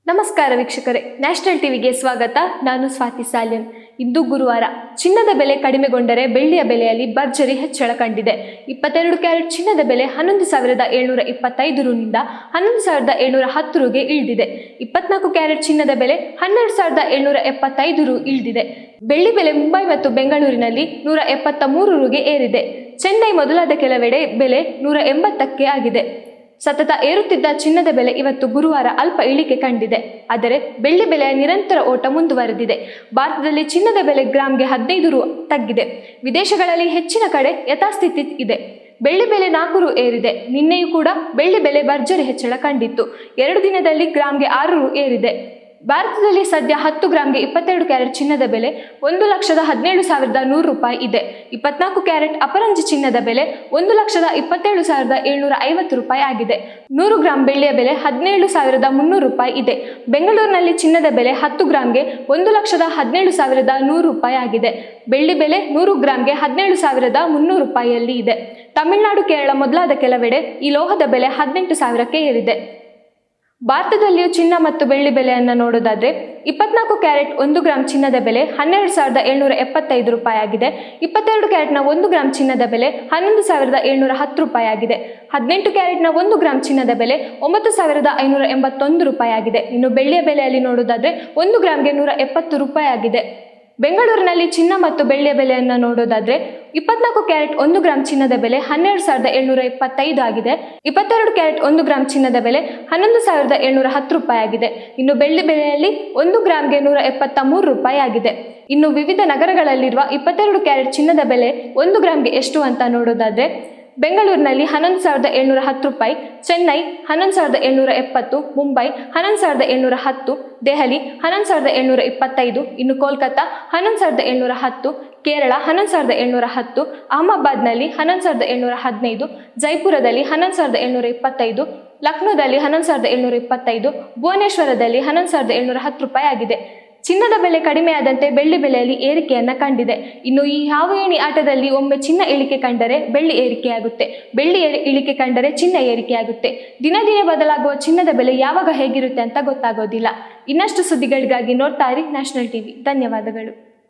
ನಮಸ್ಕಾರ ವೀಕ್ಷಕರೇ, ನ್ಯಾಷನಲ್ ಟಿವಿಗೆ ಸ್ವಾಗತ. ನಾನು ಸ್ವಾತಿ ಸಾಲ್ಯನ್. ಇಂದು ಗುರುವಾರ. ಚಿನ್ನದ ಬೆಲೆ ಕಡಿಮೆಗೊಂಡರೆ ಬೆಳ್ಳಿಯ ಬೆಲೆಯಲ್ಲಿ ಭರ್ಜರಿ ಹೆಚ್ಚಳ ಕಂಡಿದೆ. 22 ಕ್ಯಾರೆಟ್ ಚಿನ್ನದ ಬೆಲೆ 11,725 ರುನಿಂದ 11,710 ರುಗೆ ಇಳಿದಿದೆ. 24 ಕ್ಯಾರೆಟ್ ಚಿನ್ನದ ಬೆಲೆ 12,775 ರು ಇಳಿದಿದೆ. ಬೆಳ್ಳಿ ಬೆಲೆ ಮುಂಬೈ ಮತ್ತು ಬೆಂಗಳೂರಿನಲ್ಲಿ 173 ರುಗೆ ಏರಿದೆ. ಚೆನ್ನೈ ಮೊದಲಾದ ಕೆಲವೆಡೆ ಬೆಲೆ 180ಕ್ಕೆ ಆಗಿದೆ. ಸತತ ಏರುತ್ತಿದ್ದ ಚಿನ್ನದ ಬೆಲೆ ಇವತ್ತು ಗುರುವಾರ ಅಲ್ಪ ಇಳಿಕೆ ಕಂಡಿದೆ. ಆದರೆ ಬೆಳ್ಳಿ ಬೆಲೆಯ ನಿರಂತರ ಓಟ ಮುಂದುವರೆದಿದೆ. ಭಾರತದಲ್ಲಿ ಚಿನ್ನದ ಬೆಲೆ ಗ್ರಾಂಗೆ 15 ರು ತಗ್ಗಿದೆ. ವಿದೇಶಗಳಲ್ಲಿ ಹೆಚ್ಚಿನ ಕಡೆ ಯಥಾಸ್ಥಿತಿ ಇದೆ. ಬೆಳ್ಳಿ ಬೆಲೆ 4 ರು ಏರಿದೆ. ನಿನ್ನೆಯೂ ಕೂಡ ಬೆಳ್ಳಿ ಬೆಲೆ ಭರ್ಜರಿ ಹೆಚ್ಚಳ ಕಂಡಿತ್ತು. 2 ದಿನದಲ್ಲಿ ಗ್ರಾಂಗೆ 6 ರು ಏರಿದೆ. ಭಾರತದಲ್ಲಿ ಸದ್ಯ 10 ಗ್ರಾಂಗೆ 22 ಕ್ಯಾರೆಟ್ ಚಿನ್ನದ ಬೆಲೆ 1,17,100 ರೂಪಾಯಿ ಇದೆ. 24 ಕ್ಯಾರೆಟ್ ಅಪರಂಜಿ ಚಿನ್ನದ ಬೆಲೆ 1,27,750 ರೂಪಾಯಿ ಆಗಿದೆ. 100 ಗ್ರಾಂ ಬೆಳ್ಳಿಯ ಬೆಲೆ 17,300 ರೂಪಾಯಿ ಇದೆ. ಬೆಂಗಳೂರಿನಲ್ಲಿ ಚಿನ್ನದ ಬೆಲೆ 10 ಗ್ರಾಂಗೆ 1,17,100 ರೂಪಾಯಿ ಆಗಿದೆ. ಬೆಳ್ಳಿ ಬೆಲೆ 100 ಗ್ರಾಂಗೆ 17,300 ರೂಪಾಯಿಯಲ್ಲಿ ಇದೆ. ತಮಿಳುನಾಡು, ಕೇರಳ ಮೊದಲಾದ ಕೆಲವೆಡೆ ಈ ಲೋಹದ ಬೆಲೆ 18,000ಕ್ಕೆ ಏರಿದೆ. ಭಾರತದಲ್ಲಿಯೂ ಚಿನ್ನ ಮತ್ತು ಬೆಳ್ಳಿ ಬೆಲೆಯನ್ನು ನೋಡೋದಾದ್ರೆ 24 ಕ್ಯಾರೆಟ್ 1 ಗ್ರಾಂ ಚಿನ್ನದ ಬೆಲೆ 12,775 ರೂಪಾಯಿ ಆಗಿದೆ. 22 ಕ್ಯಾರೆಟ್ನ 1 ಗ್ರಾಂ ಚಿನ್ನದ ಬೆಲೆ 11,710 ರೂಪಾಯಿ ಆಗಿದೆ. 18 ಕ್ಯಾರೆಟ್ನ 1 ಗ್ರಾಂ ಚಿನ್ನದ ಬೆಲೆ 9,581 ರೂಪಾಯಿ ಆಗಿದೆ. ಇನ್ನು ಬೆಳ್ಳಿಯ ಬೆಲೆಯಲ್ಲಿ ನೋಡೋದಾದ್ರೆ 1 ಗ್ರಾಂಗೆ 170 ರೂಪಾಯಿ ಆಗಿದೆ. ಬೆಂಗಳೂರಿನಲ್ಲಿ ಚಿನ್ನ ಮತ್ತು ಬೆಳ್ಳಿಯ ಬೆಲೆಯನ್ನು ನೋಡೋದಾದ್ರೆ 24 ಕ್ಯಾರೆಟ್ 1 ಗ್ರಾಂ ಚಿನ್ನದ ಬೆಲೆ 12,725 ಆಗಿದೆ. 22 ಕ್ಯಾರೆಟ್ 1 ಗ್ರಾಂ ಚಿನ್ನದ ಬೆಲೆ 11,710 ರೂಪಾಯಿ ಆಗಿದೆ. ಇನ್ನು ಬೆಳ್ಳಿ ಬೆಲೆಯಲ್ಲಿ 1 ಗ್ರಾಂಗೆ 173 ರೂಪಾಯಿ ಆಗಿದೆ. ಇನ್ನು ವಿವಿಧ ನಗರಗಳಲ್ಲಿರುವ 22 ಕ್ಯಾರೆಟ್ ಚಿನ್ನದ ಬೆಲೆ 1 ಗ್ರಾಂಗೆ ಎಷ್ಟು ಅಂತ ನೋಡೋದಾದ್ರೆ ಬೆಂಗಳೂರಿನಲ್ಲಿ 11,710 ರೂಪಾಯಿ, ಚೆನ್ನೈ 11,770, ಮುಂಬೈ 11,710, ದೆಹಲಿ 11,725, ಇನ್ನು ಕೋಲ್ಕತ್ತಾ 11,710, ಕೇರಳ 11,710, ಅಹಮದಾಬಾದ್ನಲ್ಲಿ 11,715, ಜೈಪುರದಲ್ಲಿ 11,725, ಲಕ್ನೋದಲ್ಲಿ 11,725, ಭುವನೇಶ್ವರದಲ್ಲಿ 11,710 ರೂಪಾಯಿ ಆಗಿದೆ. ಚಿನ್ನದ ಬೆಲೆ ಕಡಿಮೆಯಾದಂತೆ ಬೆಳ್ಳಿ ಬೆಲೆಯಲ್ಲಿ ಏರಿಕೆಯನ್ನ ಕಂಡಿದೆ. ಇನ್ನು ಈ ಹಾವು ಏಣಿ ಆಟದಲ್ಲಿ ಒಮ್ಮೆ ಚಿನ್ನ ಇಳಿಕೆ ಕಂಡರೆ ಬೆಳ್ಳಿ ಏರಿಕೆಯಾಗುತ್ತೆ, ಬೆಳ್ಳಿ ಇಳಿಕೆ ಕಂಡರೆ ಚಿನ್ನ ಏರಿಕೆಯಾಗುತ್ತೆ. ದಿನ ದಿನ ಬದಲಾಗುವ ಚಿನ್ನದ ಬೆಲೆ ಯಾವಾಗ ಹೇಗಿರುತ್ತೆ ಅಂತ ಗೊತ್ತಾಗೋದಿಲ್ಲ. ಇನ್ನಷ್ಟು ಸುದ್ದಿಗಳಿಗಾಗಿ ನೋಡ್ತಾ ಇರಿ ನ್ಯಾಷನಲ್ ಟಿವಿ. ಧನ್ಯವಾದಗಳು.